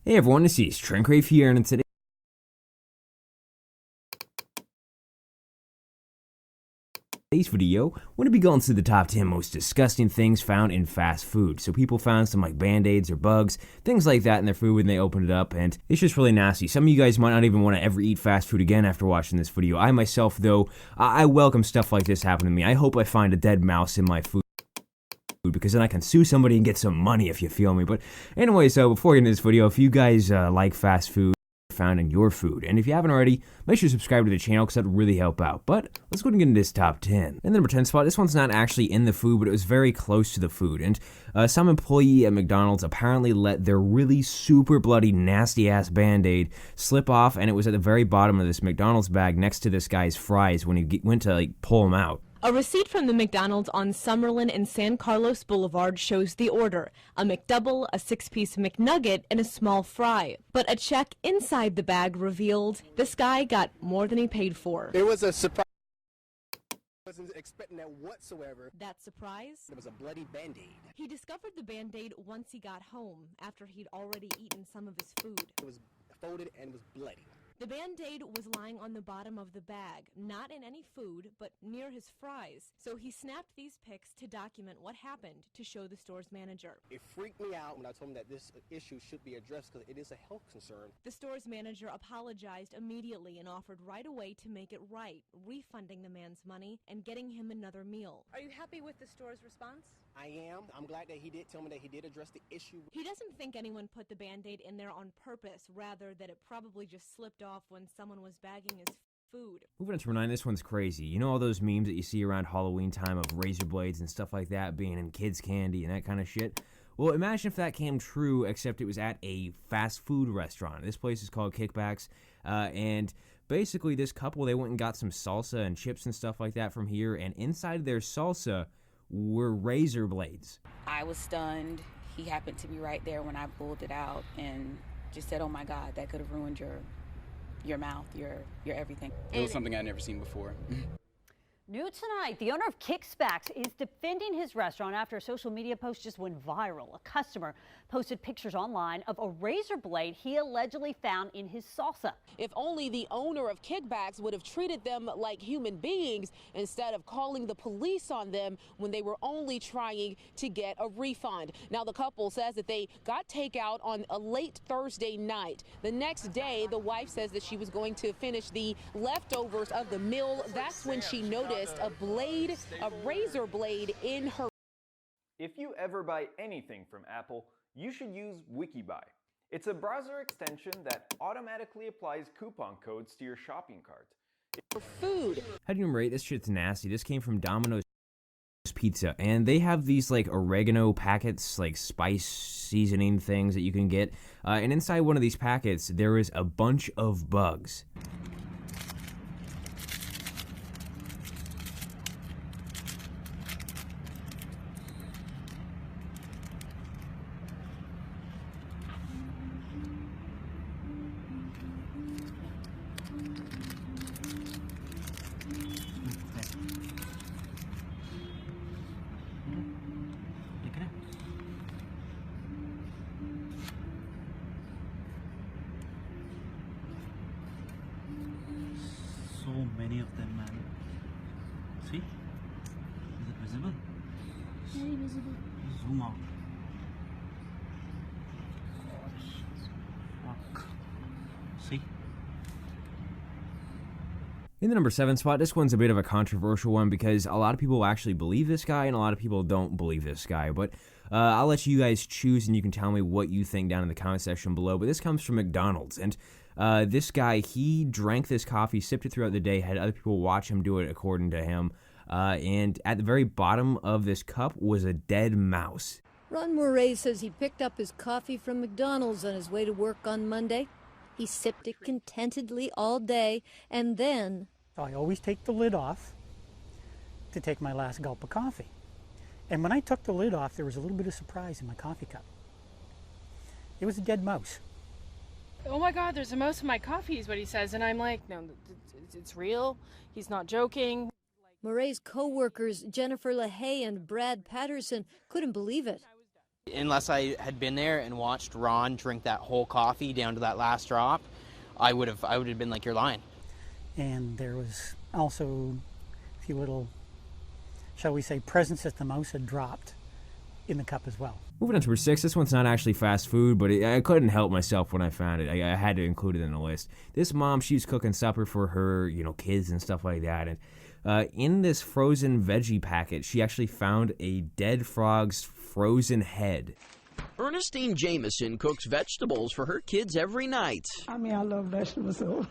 Hey everyone, this is Trent Crave here, and in today's video, we're going to be going through the top 10 most disgusting things found in fast food. So people found some like band-aids or bugs, things like that in their food when they opened it up, and it's just really nasty. Some of you guys might not even want to ever eat fast food again after watching this video. I myself, though, I welcome stuff like this happening to me. I hope I find a dead mouse in my food, because then I can sue somebody and get some money, if you feel me. But anyway, so before we get into this video, if you guys like fast food found in your food, and if you haven't already, make sure to subscribe to the channel because that would really help out. But let's go and get into this top 10. In the number 10 spot, this one's not actually in the food, but it was very close to the food. And some employee at McDonald's apparently let their really super bloody nasty ass Band-Aid slip off, and it was at the very bottom of this McDonald's bag next to this guy's fries when he went to like pull them out. A receipt from the McDonald's on Summerlin and San Carlos Boulevard shows the order: a McDouble, a 6-piece McNugget, and a small fry. But a check inside the bag revealed this guy got more than he paid for. It was a surprise. I wasn't expecting that whatsoever. That surprise? It was a bloody Band-Aid. He discovered the Band-Aid once he got home, after he'd already eaten some of his food. It was folded and was bloody. The Band-Aid was lying on the bottom of the bag, not in any food, but near his fries. So he snapped these pics to document what happened to show the store's manager. It freaked me out when I told him that this issue should be addressed because it is a health concern. The store's manager apologized immediately and offered right away to make it right, refunding the man's money and getting him another meal. Are you happy with the store's response? I am. I'm glad that he did tell me that he did address the issue. He doesn't think anyone put the Band-Aid in there on purpose, rather that it probably just slipped off when someone was bagging his food. Moving on to number 9, this one's crazy. You know all those memes that you see around Halloween time of razor blades and stuff like that being in kids' candy and that kind of shit? Well, imagine if that came true, except it was at a fast food restaurant. This place is called Kickbacks, and basically this couple, they went and got some salsa and chips and stuff like that from here, and inside their salsa were razor blades. I was stunned. He happened to be right there when I pulled it out and just said, "Oh my God, that could have ruined your mouth, your everything." It was something I'd never seen before. New tonight, the owner of Kickbacks is defending his restaurant after a social media post just went viral. A customer posted pictures online of a razor blade he allegedly found in his salsa. If only the owner of Kickbacks would have treated them like human beings instead of calling the police on them when they were only trying to get a refund. Now, the couple says that they got takeout on a late Thursday night. The next day, the wife says that she was going to finish the leftovers of the meal. That's when she noticed a razor blade in her. If you ever buy anything from Apple, you should use Wikibuy. It's a browser extension that automatically applies coupon codes to your shopping cart. Food. How do you rate this shit's nasty? This came from Domino's Pizza, and they have these like oregano packets, like spice seasoning things that you can get, and inside one of these packets there is a bunch of bugs. So many of them, man. See? Is it visible? Very visible. Zoom out. Fuck. See? In the number 7 spot, this one's a bit of a controversial one because a lot of people actually believe this guy and a lot of people don't believe this guy. But I'll let you guys choose and you can tell me what you think down in the comment section below. But this comes from McDonald's, and this guy, he drank this coffee, sipped it throughout the day, had other people watch him do it according to him. And at the very bottom of this cup was a dead mouse. Ron Murray says he picked up his coffee from McDonald's on his way to work on Monday. He sipped it contentedly all day, and then... I always take the lid off to take my last gulp of coffee. And when I took the lid off, there was a little bit of surprise in my coffee cup. It was a dead mouse. Oh my God, there's a mouse in my coffee is what he says. And I'm like, no, it's real. He's not joking. Murray's co-workers, Jennifer LaHaye and Brad Patterson, couldn't believe it. Unless I had been there and watched Ron drink that whole coffee down to that last drop, I would have been like, you're lying. And there was also a few little, shall we say, presents that the mouse had dropped in the cup as well. Moving on to number 6, this one's not actually fast food, but I couldn't help myself when I found it. I had to include it in the list. This mom, she was cooking supper for her, kids and stuff like that, and in this frozen veggie packet, she actually found a dead frog's frozen head. Ernestine Jameson cooks vegetables for her kids every night. I love vegetables, so.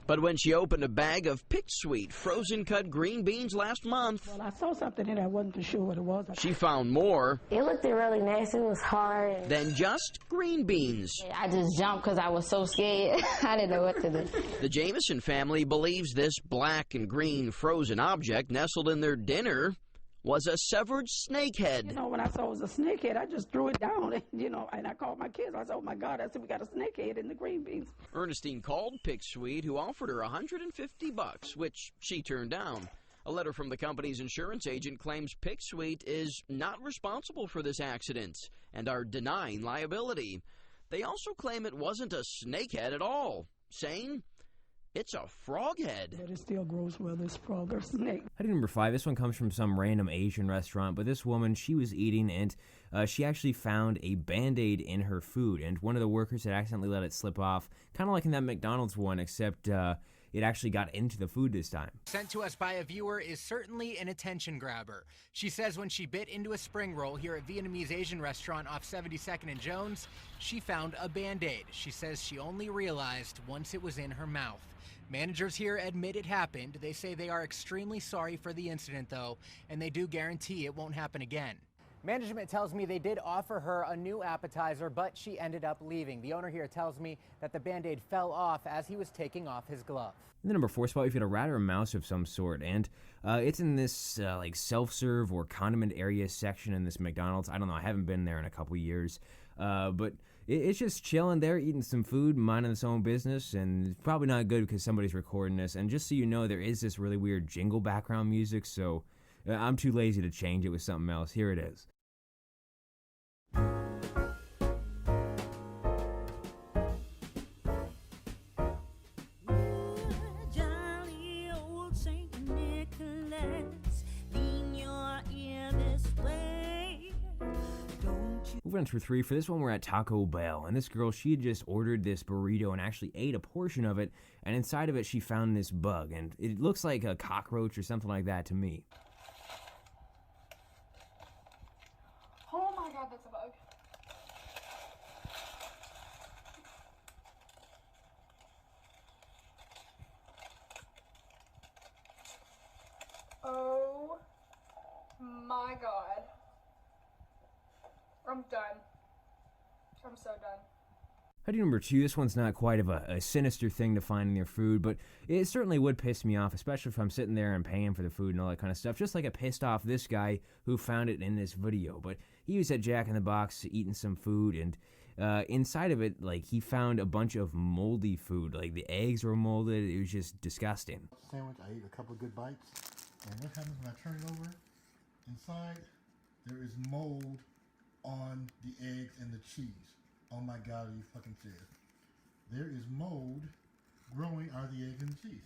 But when she opened a bag of Picked Sweet frozen cut green beans last month, Well, I saw something in it. I wasn't too sure what it was. she found more It looked really nasty. It was hard. than just green beans. I just jumped because I was so scared. I didn't know what to do. The Jameson family believes this black and green frozen object nestled in their dinner was a severed snake head. When I saw it was a snake head, I just threw it down, and I called my kids. I said, oh, my God, I said, we got a snake head in the green beans. Ernestine called Picked Sweet, who offered her $150, which she turned down. A letter from the company's insurance agent claims Picked Sweet is not responsible for this accident and are denying liability. They also claim it wasn't a snake head at all, saying it's a frog head. But it still grows whether it's frog or snake. Item number 5, this one comes from some random Asian restaurant, but this woman, she was eating, and she actually found a Band-Aid in her food, and one of the workers had accidentally let it slip off, kind of like in that McDonald's one, except it actually got into the food this time. Sent to us by a viewer is certainly an attention grabber. She says when she bit into a spring roll here at Vietnamese Asian restaurant off 72nd and Jones, she found a Band-Aid. She says she only realized once it was in her mouth. Managers here admit it happened. They say they are extremely sorry for the incident, though, and they do guarantee it won't happen again. Management tells me they did offer her a new appetizer, but she ended up leaving. The owner here tells me that the Band-Aid fell off as he was taking off his glove. In the number 4 spot, we've got a rat or a mouse of some sort, and it's in this like self-serve or condiment area section in this McDonald's. I don't know, I haven't been there in a couple years, but it's just chilling there, eating some food, minding its own business, and it's probably not good because somebody's recording this. And just so you know, there is this really weird jingle background music, so I'm too lazy to change it with something else. Here it is. Moving on to 3, for this one we're at Taco Bell, and this girl, she had just ordered this burrito and actually ate a portion of it, and inside of it she found this bug, and it looks like a cockroach or something like that to me. Oh my God, that's a bug. Oh my God. I'm done. I'm so done. Item number 2, this one's not quite of a sinister thing to find in your food, but it certainly would piss me off, especially if I'm sitting there and paying for the food and all that kind of stuff, just like it pissed off this guy who found it in this video. But he was at Jack in the Box eating some food, and inside of it, like, he found a bunch of moldy food. Like, the eggs were molded. It was just disgusting. Sandwich, I ate a couple of good bites, and what happens when I turn it over? Inside, there is mold on the eggs and the cheese. Oh my God, are you fucking serious? There is mold growing out of the eggs and the cheese.